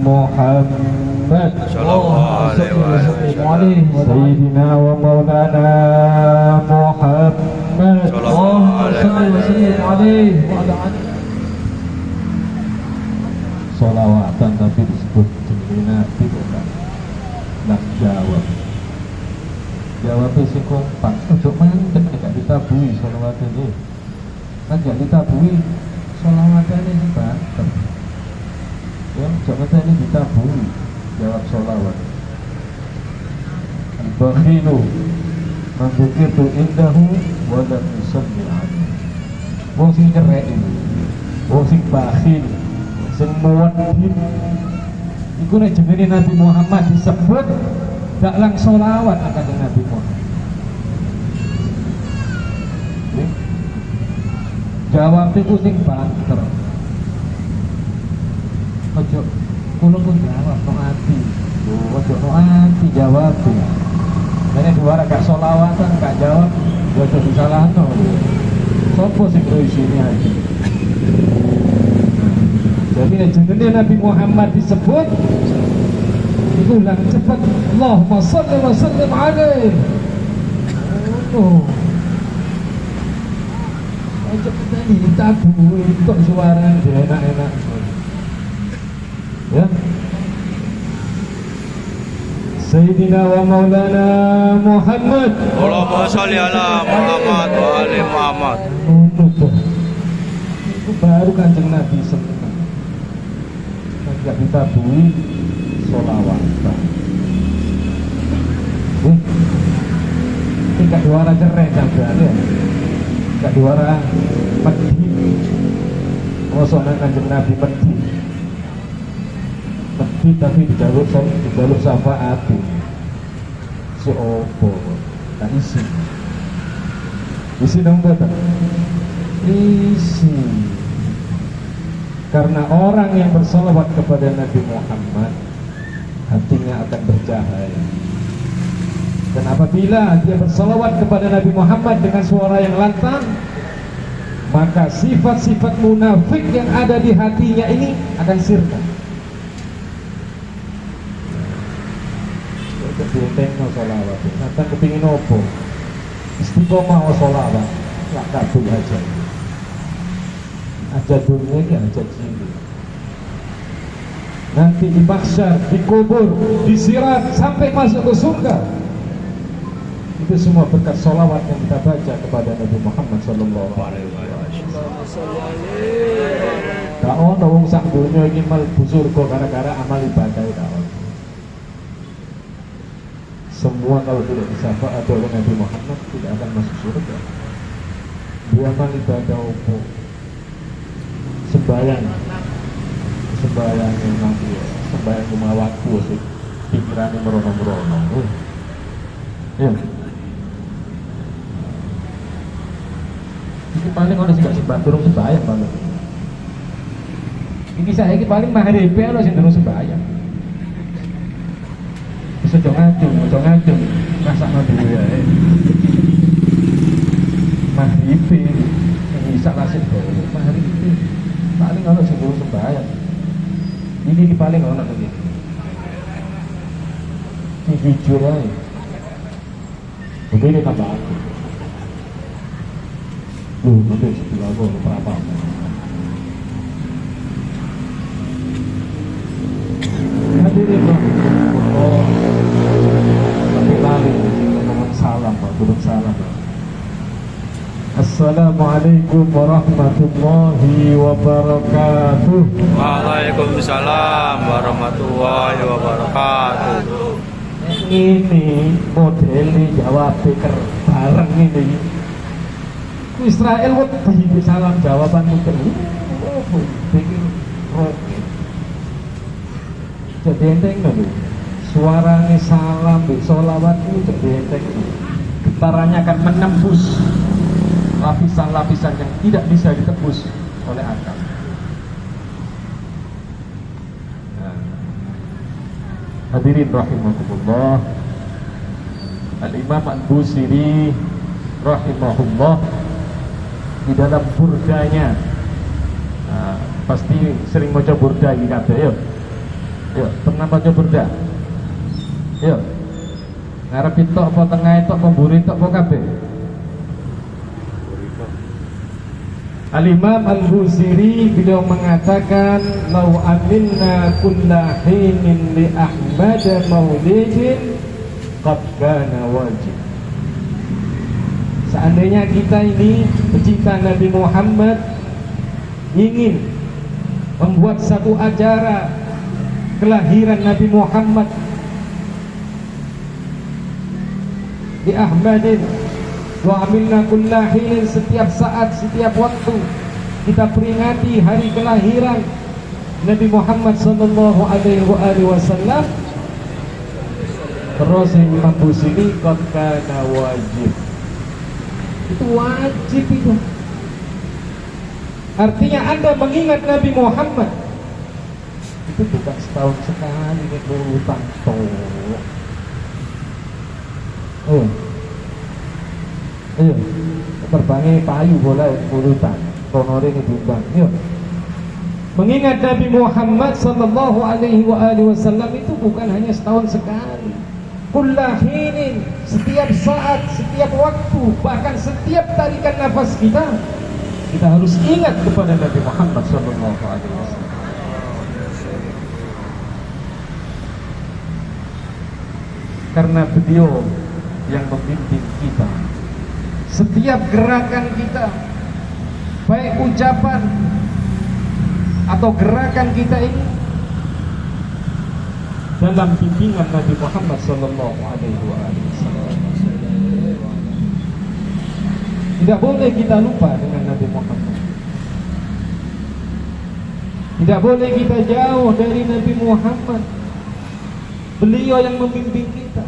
Muhammad Sallallahu alaihi wasallam. Sayyidina wa maulana Muhammad Sallallahu alaihi wasallam. Sholawatan tapi disebut jenenge Nabi kok nak jawab. Jawabnya sing kompak, ojo mandek nek gak ditabui sholawatan ini. Kan gak ditabui sholawatan ini banter. Ya, jangan tadi ditabui jawab sholawat. Al-bakhilu man dzukirtu indahu wa lam yusalli alaihi. Wong sing cerek ini, wong sing bakhil, sing muwaddim iku nek jenenge Nabi Muhammad disebut gak lang sholawat akan Nabi Muhammad. Jawab itu sing banter. Ojo kula pun jawab no ati. Ojo no ati jawab. Nek dua gak sholawatan gak jawab, ojo disalahno. Sopo sing do isine aja. Jadi jenenge Nabi Muhammad disebut itu lang cepat Allahumma shalli wa sallim alaihi. Oh. Aja kita ini tabu untuk suara dia enak-enak. Ya. Sayyidina wa maulana Muhammad. Allahumma sholli ala Muhammad wa ali Muhammad. Itu baru Kanjeng Nabi seneng. Tidak ditabui sholawatan. Tidak diwara cerai sampean ya. Tidak diwara medhi. Mosok Kanjeng Nabi medhi. Medhi tapi dijaluk syafaat. Seopo tak isi. Isi dong kata. Isi. Karena orang yang bersolawat kepada Nabi Muhammad hatinya akan bercahaya. Dan apabila dia bersolawat kepada Nabi Muhammad dengan suara yang lantang, maka sifat-sifat munafik yang ada di hatinya ini akan sirna. Ketentengno solawat, nanti kepingin opo, istiqomah solawat, tak kabul aja. Aja dunia ini aja cilik. Nanti di mahsyar, dikubur, disirat sampai masuk ke surga. Itu semua berkat sholawat yang kita baca kepada Nabi Muhammad sallallahu alaihi wasallam. Tak ono wong sak dunya iki mlebu surga gara-gara amal ibadah ta. Semua kalau tidak disyafaat oleh Nabi Muhammad tidak akan masuk surga. Dia amal ibadah opo? Sembayang yang nanti sembayang cuma waktu sih pikirannya merono-merono. Ya ini paling orang sih gak sembah turun sembayang paling ini saya ini paling mahrib orang sih turun sembayang bisa ngacung masak nanti ya mahrib bisa nasib mahrib paling orang sih turun sembayang ini paling orang lagi ini jujur aja begini tambah aku nanti sebelah aku berapa hadirin tapi lari ngomong salam Pak, turun salam Pak. Assalamualaikum warahmatullahi wabarakatuh. Waalaikumsalam warahmatullahi wabarakatuh. Ini modelnya jawab bareng ini. Israel wedi salam jawaban mungkin. Pikir roket. Jadi enteng lho. Suaranya salam di sholawat itu jadi enteng. Getarannya akan menembus lapisan-lapisan yang tidak bisa ditembus oleh akal. Hadirin rahimakumullah. Al-Imam Al-Busiri rahimahullah di dalam burdanya, pasti sering maca burda iki kabeh ya. Yuk, pernah baca burda? Yuk. Ngarep tok apa tengah tok apa mburi tok apa kabeh? Al-Imam Al-Busiri beliau mengatakan lau aminna kulla hinin li Ahmad maulidin qad kana wajib. Seandainya kita ini pecinta Nabi Muhammad ingin membuat satu acara kelahiran Nabi Muhammad di Ahmadin wa amilna kulla hinin, setiap saat, setiap waktu kita peringati hari kelahiran Nabi Muhammad sallallahu alaihi wasallam. Terus Imam Busiri qad kana wajib. Itu wajib itu. Artinya Anda mengingat Nabi Muhammad itu bukan setahun sekali, ini berulang toh. Ayo, terbangnya payu bola urutan, konore diundang. Yuk, mengingat Nabi Muhammad sallallahu alaihi wasallam itu bukan hanya setahun sekali. Kullahinin, setiap saat, setiap waktu, bahkan setiap tarikan nafas kita harus ingat kepada Nabi Muhammad sallallahu alaihi wasallam. Karena beliau yang membimbing kita. Setiap gerakan kita, baik ucapan atau gerakan kita ini dalam bimbingan Nabi Muhammad sallallahu alaihi wasallam. Tidak boleh kita lupa dengan Nabi Muhammad. Tidak boleh kita jauh dari Nabi Muhammad. Beliau yang membimbing kita.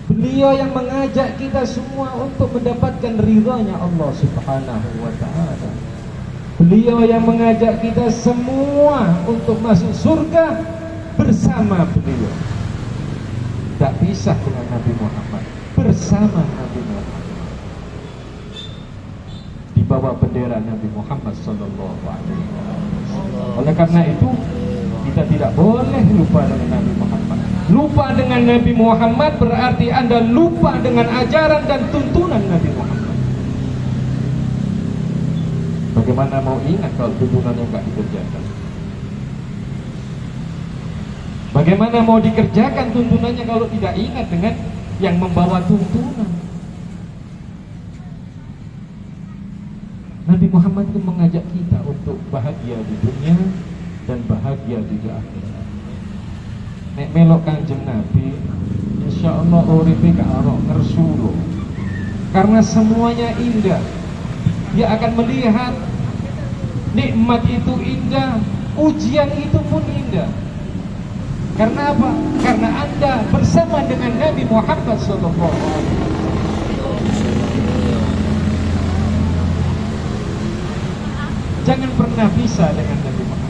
Beliau yang mengajak kita semua untuk mendapatkan ridhanya Allah Subhanahu wa ta'ala. Beliau yang mengajak kita semua untuk masuk surga bersama beliau. Tak pisah dengan Nabi Muhammad, bersama Nabi Muhammad, di bawah bendera Nabi Muhammad sallallahu alaihi wasallam. Oleh karena itu kita tidak boleh lupa dengan Nabi Muhammad. Lupa dengan Nabi Muhammad berarti Anda lupa dengan ajaran dan tuntunan Nabi Muhammad. Bagaimana mau ingat kalau tuntunannya enggak dikerjakan? Bagaimana mau dikerjakan tuntunannya kalau tidak ingat dengan yang membawa tuntunan? Nabi Muhammad itu mengajak kita untuk bahagia di dunia dan bahagia di akhirat. Nek melok Kanjeng Nabi, insyaallah uripe gak ora ngersulo. Karena semuanya indah. Dia akan melihat nikmat itu indah, ujian itu pun indah. Karena apa? Karena Anda bersama dengan Nabi Muhammad sallallahu alaihi wasallam. Jangan pernah pisah dengan Nabi Muhammad.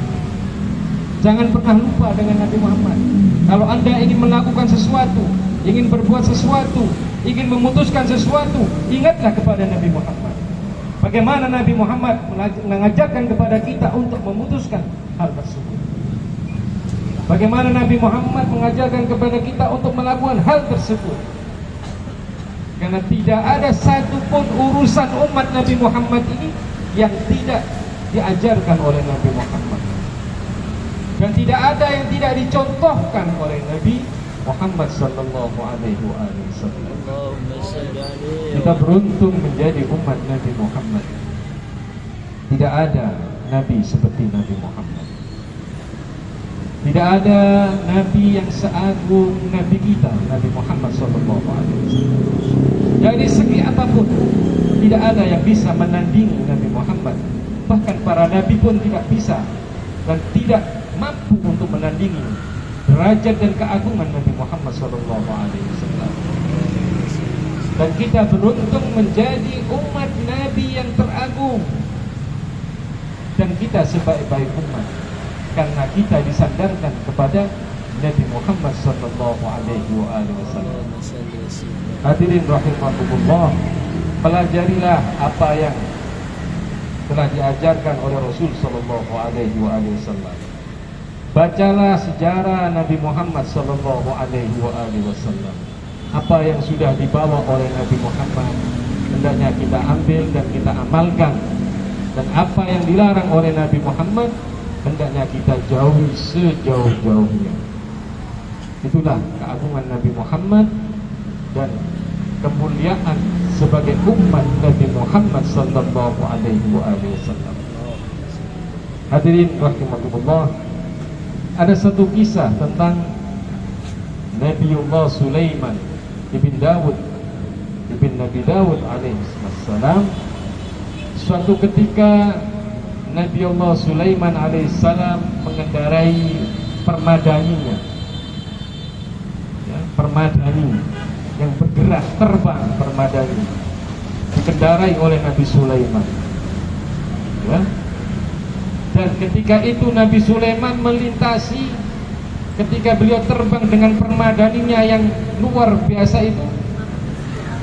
Jangan pernah lupa dengan Nabi Muhammad. Kalau Anda ingin melakukan sesuatu, ingin berbuat sesuatu, ingin memutuskan sesuatu, ingatlah kepada Nabi Muhammad. Bagaimana Nabi Muhammad mengajarkan kepada kita untuk memutuskan hal tersebut. Bagaimana Nabi Muhammad mengajarkan kepada kita untuk melakukan hal tersebut. Karena tidak ada satupun urusan umat Nabi Muhammad ini yang tidak diajarkan oleh Nabi Muhammad. Dan tidak ada yang tidak dicontohkan oleh Nabi Muhammad sallallahu alaihi wasallam. Kita beruntung menjadi umat Nabi Muhammad. Tidak ada nabi seperti Nabi Muhammad. Tidak ada nabi yang seagung nabi kita, Nabi Muhammad sallallahu alaihi wasallam. Dari segi apapun tidak ada yang bisa menandingi Nabi Muhammad. Bahkan para nabi pun tidak bisa dan tidak mampu untuk menandingi derajat dan keagungan Nabi Muhammad sallallahu alaihi wasallam. Dan kita beruntung menjadi umat Nabi yang teragung. Dan kita sebaik-baik umat karena kita disandarkan kepada Nabi Muhammad sallallahu alaihi wasallam. Hadirin rahimakumullah, pelajarilah apa yang telah diajarkan oleh Rasul sallallahu alaihi wasallam. Bacalah sejarah Nabi Muhammad sallallahu alaihi wasallam. Apa yang sudah dibawa oleh Nabi Muhammad hendaknya kita ambil dan kita amalkan, dan apa yang dilarang oleh Nabi Muhammad hendaknya kita jauhi sejauh-jauhnya. Itulah keagungan Nabi Muhammad dan kemuliaan sebagai umat Nabi Muhammad sallallahu alaihi wasallam. Hadirin rahimakumullah, ada satu kisah tentang Nabiullah Sulaiman ibn Nabi Dawud alaihi salam. Suatu ketika Nabiullah Sulaiman alaihi salam mengendarai permadaninya, ya, permadani yang bergerak terbang, permadani dikendarai oleh Nabi Sulaiman, ya. Dan ketika itu Nabi Sulaiman melintasi, ketika beliau terbang dengan permadaninya yang luar biasa itu,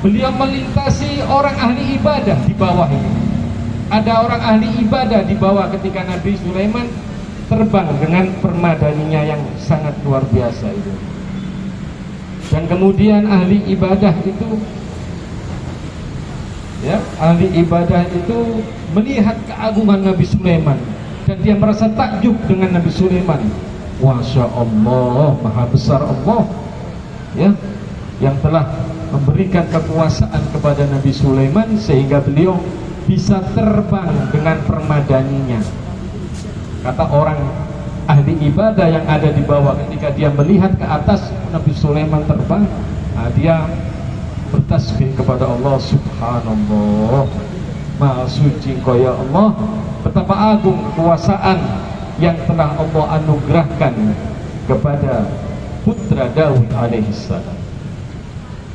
beliau melintasi orang ahli ibadah di bawah ini. Ada orang ahli ibadah di bawah ketika Nabi Sulaiman terbang dengan permadaninya yang sangat luar biasa itu. Dan kemudian ahli ibadah itu, ya, ahli ibadah itu melihat keagungan Nabi Sulaiman dan dia merasa takjub dengan Nabi Sulaiman. Masya Allah, maha besar Allah, ya, yang telah memberikan kekuasaan kepada Nabi Sulaiman sehingga beliau bisa terbang dengan permadaninya. Kata orang ahli ibadah yang ada di bawah, ketika dia melihat ke atas Nabi Sulaiman terbang, dia bertasbih kepada Allah, subhanallah, maha suci Engkau ya Allah, betapa agung kekuasaan yang telah Allah anugerahkan kepada putra Daud alaihissalam.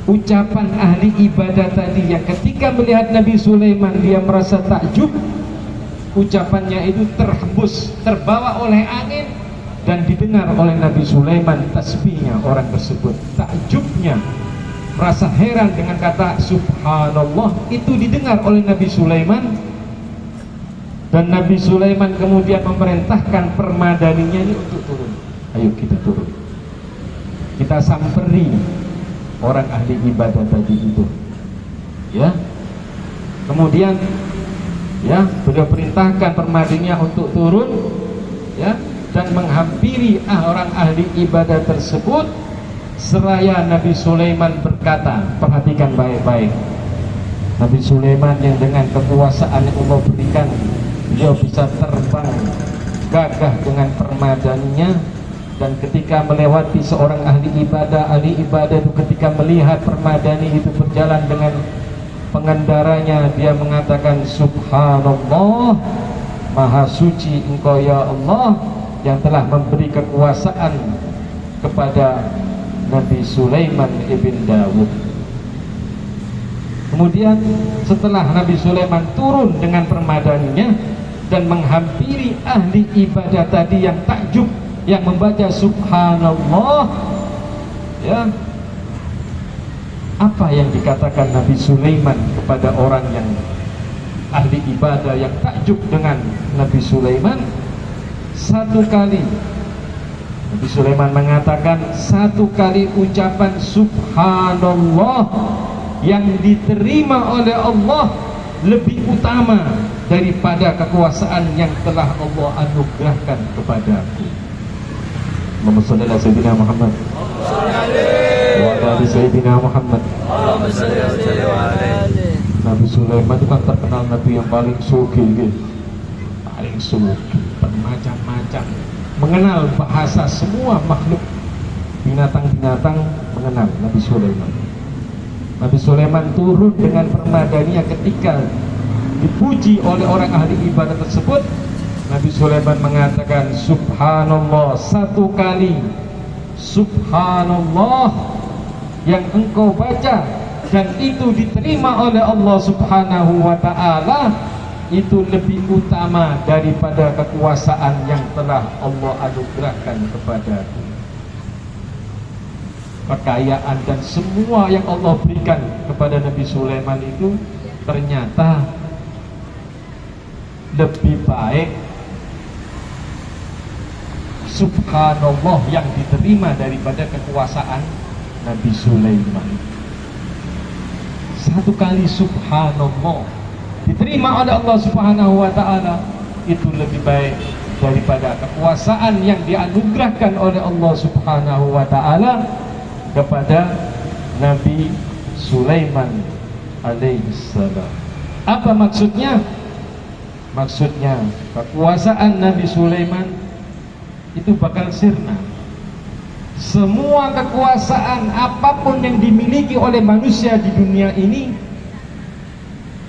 Ucapan ahli ibadah tadi yang ketika melihat Nabi Sulaiman dia merasa takjub, ucapannya itu terhembus, terbawa oleh angin dan didengar oleh Nabi Sulaiman tasbihnya orang tersebut. Takjubnya, rasa heran dengan kata subhanallah itu didengar oleh Nabi Sulaiman, dan Nabi Sulaiman kemudian memerintahkan permadaninya ini untuk turun. Ayo kita turun, kita samperi orang ahli ibadah tadi itu, ya. Kemudian, ya, beliau perintahkan permadaninya untuk turun, ya, dan menghampiri orang ahli ibadah tersebut. Seraya Nabi Sulaiman berkata, perhatikan baik-baik, Nabi Sulaiman yang dengan kekuasaan yang Allah berikan, beliau bisa terbang gagah dengan permadaninya. Dan ketika melewati seorang ahli ibadah itu ketika melihat permadani itu berjalan dengan pengendaranya, dia mengatakan subhanallah, maha suci Engkau ya Allah yang telah memberi kekuasaan kepada Nabi Sulaiman ibn Dawud. Kemudian setelah Nabi Sulaiman turun dengan permadaninya dan menghampiri ahli ibadah tadi yang takjub, yang membaca subhanallah, ya, apa yang dikatakan Nabi Sulaiman kepada orang yang ahli ibadah yang takjub dengan Nabi Sulaiman? Satu kali Nabi Sulaiman mengatakan, satu kali ucapan subhanallah yang diterima oleh Allah lebih utama daripada kekuasaan yang telah Allah anugerahkan kepadaku. Allahumma shalli ala sayyidina Muhammad wa ala sayyidina Muhammad. Nabi Sulaiman itu kan terkenal nabi yang paling sugih, paling sugih, bermacam-macam, mengenal bahasa semua makhluk, binatang-binatang mengenal Nabi Sulaiman. Nabi Sulaiman turun dengan permadaninya ketika dipuji oleh orang ahli ibadah tersebut. Nabi Sulaiman mengatakan subhanallah satu kali, subhanallah yang engkau baca dan itu diterima oleh Allah subhanahu wa ta'ala, itu lebih utama daripada kekuasaan yang telah Allah anugerahkan kepadaku. Kekayaan dan semua yang Allah berikan kepada Nabi Sulaiman itu ternyata lebih baik subhanallah yang diterima daripada kekuasaan Nabi Sulaiman. Satu kali subhanallah diterima oleh Allah Subhanahu wa ta'ala, itu lebih baik daripada kekuasaan yang dianugerahkan oleh Allah Subhanahu wa ta'ala kepada Nabi Sulaiman alaihissalam. Apa maksudnya? Maksudnya kekuasaan Nabi Sulaiman itu bakal sirna. Semua kekuasaan apapun yang dimiliki oleh manusia di dunia ini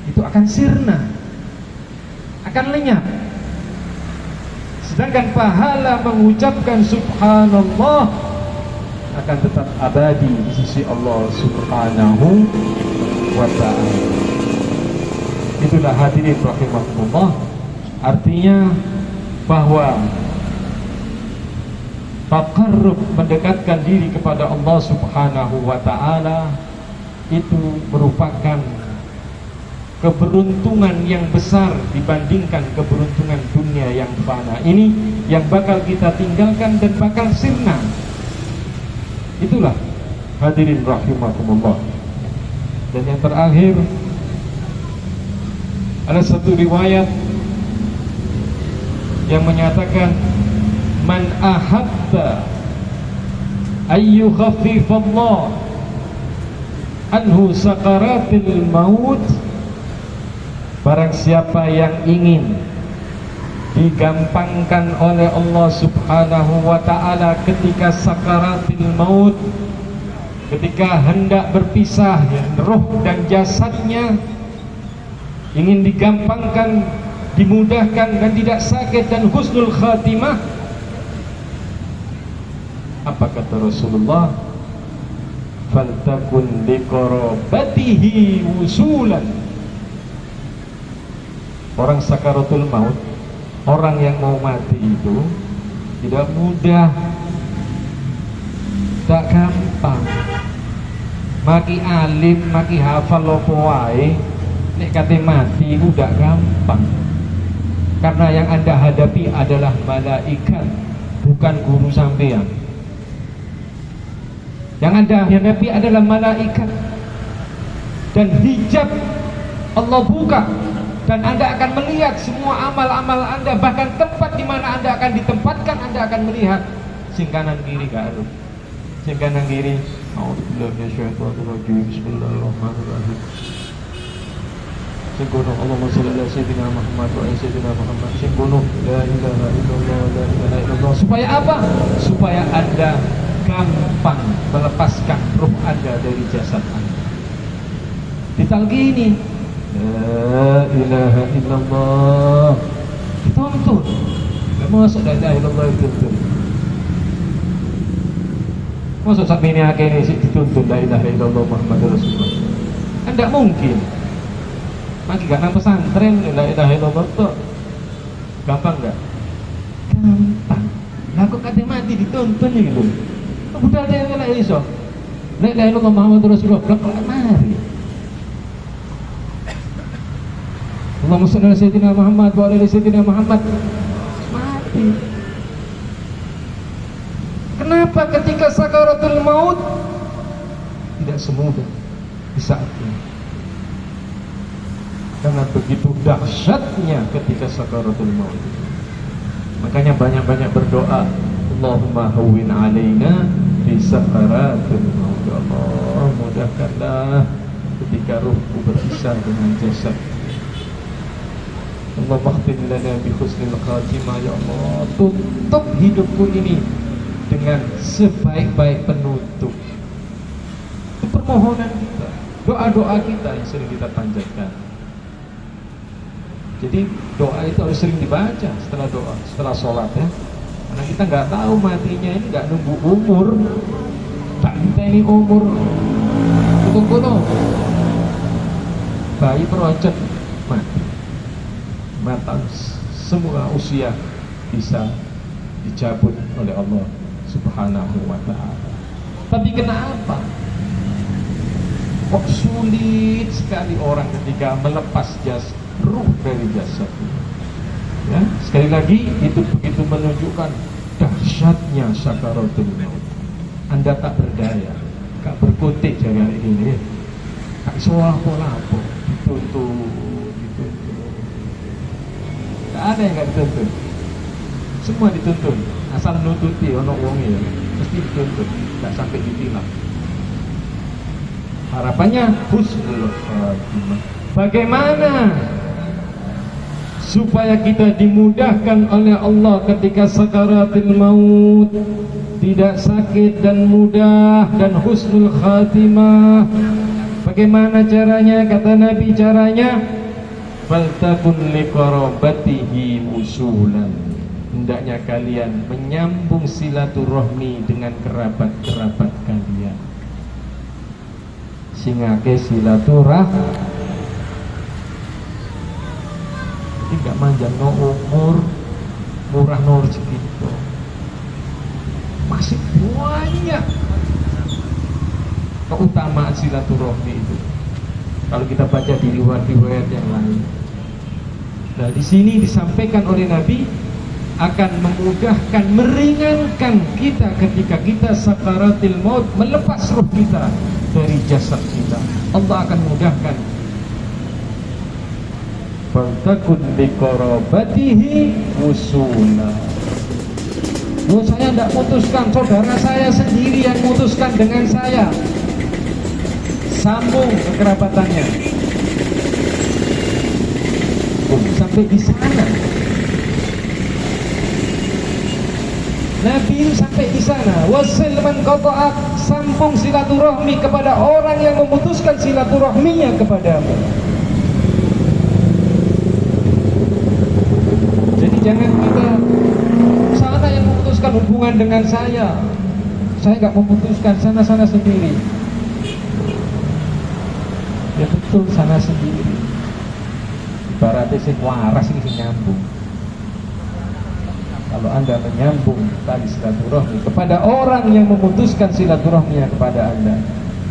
itu akan sirna, akan lenyap. Sedangkan pahala mengucapkan subhanallah akan tetap abadi di sisi Allah Subhanahu wa ta'ala. Itulah hadirin rahimahumullah, artinya bahwa taqarrub, mendekatkan diri kepada Allah Subhanahu wa ta'ala, itu merupakan keberuntungan yang besar dibandingkan keberuntungan dunia yang fana ini, yang bakal kita tinggalkan dan bakal sirna. Itulah hadirin rahimakumullah. Dan yang terakhir, ada satu riwayat yang menyatakan, man ahabba ayyu khaffifallah anhu sakaratil maut, barang siapa yang ingin digampangkan oleh Allah Subhanahu wa ta'ala ketika sakaratil maut, ketika hendak berpisah roh dan jasadnya, ingin digampangkan, dimudahkan dan tidak sakit dan husnul khatimah, apa kata Rasulullah? Faltakun liqarabatihi wusulan. Orang sakaratul maut, orang yang mau mati itu tidak mudah, tak gampang. Maki alim, maki hafal lopo wae, nek kate mati itu gak gampang. Karena yang Anda hadapi adalah malaikat, bukan guru sampean. Yang Anda hadapi adalah malaikat, dan hijab Allah buka, dan Anda akan melihat semua amal-amal Anda, bahkan tempat di mana Anda akan ditempatkan. Anda akan melihat sing kanan kiri gak ada, sing kanan kiri. A'udzubillahi minasyaitonir rajim. Bismillahirrahmanirrahim. Sing kono Allahumma shalli ala sayyidina Muhammad wa ala sayyidina Muhammad. Sing kono la ilaha illallah la ilaha illallah. Supaya apa? Supaya Anda gampang melepaskan ruh Anda dari jasad Anda. Ditalqini la ilaha illallah, dituntun. Gak masuk la ilaha illallah dituntun. Masuk sampai ini akhirnya dituntun la ilaha illallah Muhammadur Rasulullah. Kan tidak mungkin. Maki gak nang pesantren la ilaha illallah tuh gampang gak? Gampang. Lah kok kate mati dituntun gitu. Budal teh la iso. La ilaha illallah Muhammadur Rasulullah kok mari. Allahumma shalli ala sayyidina Muhammad wa ala sayyidina Muhammad. Mati. Kenapa ketika sakaratul maut tidak semudah di saat ini? Karena begitu dahsyatnya ketika sakaratul maut. Makanya banyak-banyak berdoa, Allahumma hawwin alaina fi sakaratul maut. Ya Allah, mudahkanlah ketika ruhku berpisah dengan jasad. Allah maghfir lana bi husnil khatimah. Ya Allah, tutup hidupku ini dengan sebaik-baik penutup. Itu permohonan kita, doa-doa kita yang sering kita panjatkan. Jadi doa itu harus sering dibaca setelah doa, setelah sholat ya. Karena kita nggak tahu matinya ini, nggak nunggu umur. Tak kita ini umur kuno bayi perocet mati. Matang semua usia bisa dicabut oleh Allah Subhanahu wa ta'ala. Tapi kenapa kok sulit sekali orang ketika melepas ruh dari jasad? Ya, sekali lagi itu begitu menunjukkan dahsyatnya sakaratul maut. Anda tak berdaya, gak berkutik jaga ini, gak soal apa-apa, dituntut. Gak ada yang gak dituntut, semua dituntut. Asal nututi ono wonge ya, mesti dituntut, gak sampai ditilang. Harapannya husnul khatimah. Bagaimana supaya kita dimudahkan oleh Allah ketika sakaratul maut, tidak sakit dan mudah dan husnul khatimah? Bagaimana caranya? Kata Nabi, caranya faltakun liqarabatihi usulan. Hendaknya kalian menyambung silaturahmi dengan kerabat-kerabat kalian. Singake silaturahmi. Tidak manjang no umur, murah no rezeki itu. Masih banyak keutamaan silaturahmi itu. Kalau kita baca di riwayat-riwayat yang lain. Nah, di sini disampaikan oleh Nabi akan memudahkan, meringankan kita ketika kita sakaratil maut, melepas ruh kita dari jasad kita. Allah akan mudahkan. Faltakun liqarabatihi usula. Saya tidak putuskan, saudara saya sendiri yang putuskan dengan saya. Sambung kekerabatannya. Sampai di sana. Nabi sampai di sana. Wasil man qata'ak, sambung silaturahmi kepada orang yang memutuskan silaturahminya kepadamu. Jangan kita sana yang memutuskan hubungan dengan saya nggak memutuskan, sana sendiri. Ya betul, sana sendiri. Ibaratnya sing waras ini sing nyambung. Kalau Anda menyambung tali silaturahmi kepada orang yang memutuskan silaturahminya kepada Anda,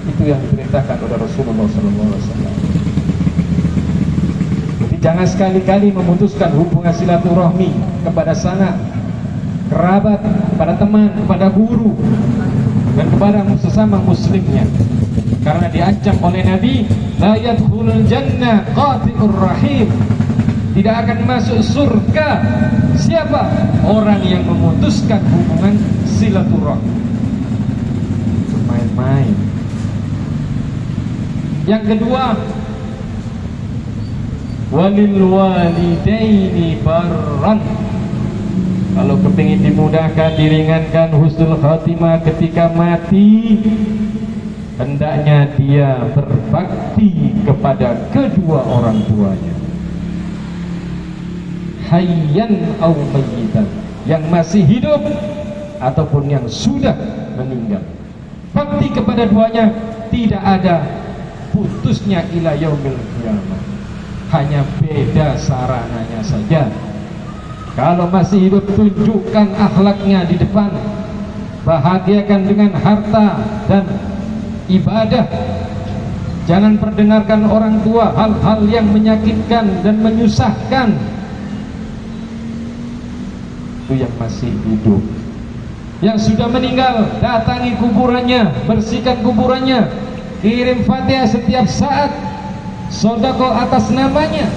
itu yang diperintahkan oleh Rasulullah SAW. Jangan sekali-kali memutuskan hubungan silaturahmi kepada sanak, kerabat, kepada teman, kepada guru, dan kepada sesama muslimnya. Karena diancam oleh Nabi, la yadkhulul jannah qati'ur rahim. Tidak akan masuk surga siapa? Orang yang memutuskan hubungan silaturahmi. Main-main. Yang kedua, walil walidaini barran. Kalau kepingin dimudahkan, diringankan husnul khatimah ketika mati, hendaknya dia berbakti kepada kedua orang tuanya, hayyan aw mayyitan, yang masih hidup ataupun yang sudah meninggal. Bakti kepada duanya tidak ada putusnya ila yaumil qiyamah. Hanya beda sarananya saja. Kalau masih hidup, tunjukkan akhlaknya di depan, bahagiakan dengan harta dan ibadah. Jangan perdengarkan orang tua hal-hal yang menyakitkan dan menyusahkan. Itu yang masih hidup. Yang sudah meninggal, datangi kuburannya, bersihkan kuburannya, kirim Fatihah setiap saat, sedekah atas namanya.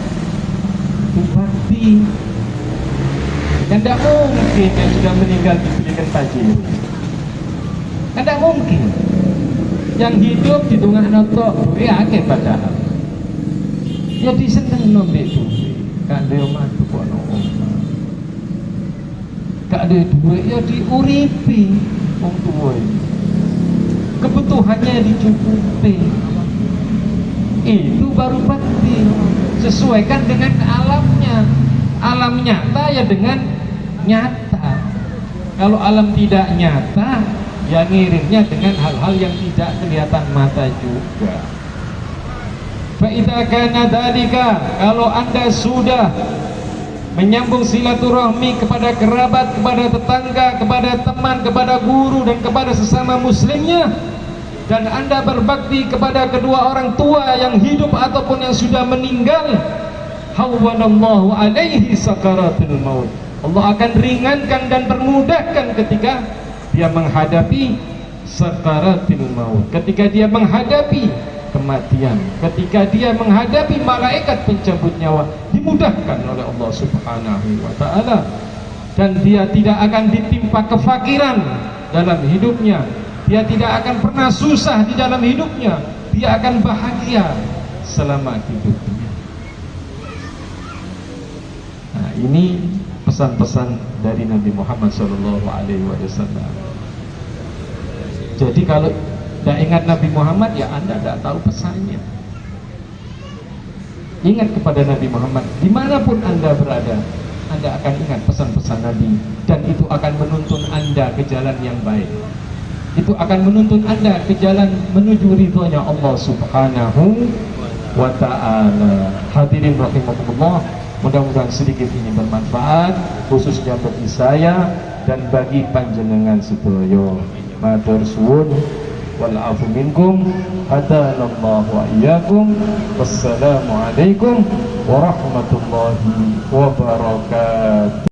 Itu bakti. Kan tidak mungkin yang sudah meninggal diberikan tajil. Kan tidak mungkin. Yang hidup di tengah notok duwe akeh padahal. Ya diseneng nombe duwe. Kan dia mantu kono omah. Gak ada duit ya diuripi wong tuwa. Kebutuhannya dicukupi. Itu baru bakti. Sesuaikan dengan alamnya. Alam nyata ya dengan nyata. Kalau alam tidak nyata, ya ngirimnya dengan hal-hal yang tidak kelihatan mata juga. Fa idza kana dzalika, kalau Anda sudah menyambung silaturahmi kepada kerabat, kepada tetangga, kepada teman, kepada guru dan kepada sesama muslimnya, dan Anda berbakti kepada kedua orang tua yang hidup ataupun yang sudah meninggal, hawwanallahu alaihi sakaratul maut, Allah akan ringankan dan permudahkan ketika dia menghadapi sakaratil maut, ketika dia menghadapi kematian, ketika dia menghadapi malaikat pencabut nyawa, dimudahkan oleh Allah Subhanahu wa taala. Dan dia tidak akan ditimpa kefakiran dalam hidupnya, dia tidak akan pernah susah di dalam hidupnya, dia akan bahagia selama hidupnya. Nah, ini pesan-pesan dari Nabi Muhammad SAW. Jadi kalau tidak ingat Nabi Muhammad, ya Anda tidak tahu pesannya. Ingat kepada Nabi Muhammad, dimanapun Anda berada, Anda akan ingat pesan-pesan Nabi, dan itu akan menuntun Anda ke jalan yang baik. Itu akan menuntun Anda ke jalan menuju ridhonya Allah Subhanahu wa ta'ala. Hadirin rahimakumullah, mudah-mudahan sedikit ini bermanfaat, khususnya bagi saya dan bagi panjenengan sedaya. Matur suwun, wal afu minkum, hadanallahu wa iyyakum. Wassalamu alaikum warahmatullahi wabarakatuh.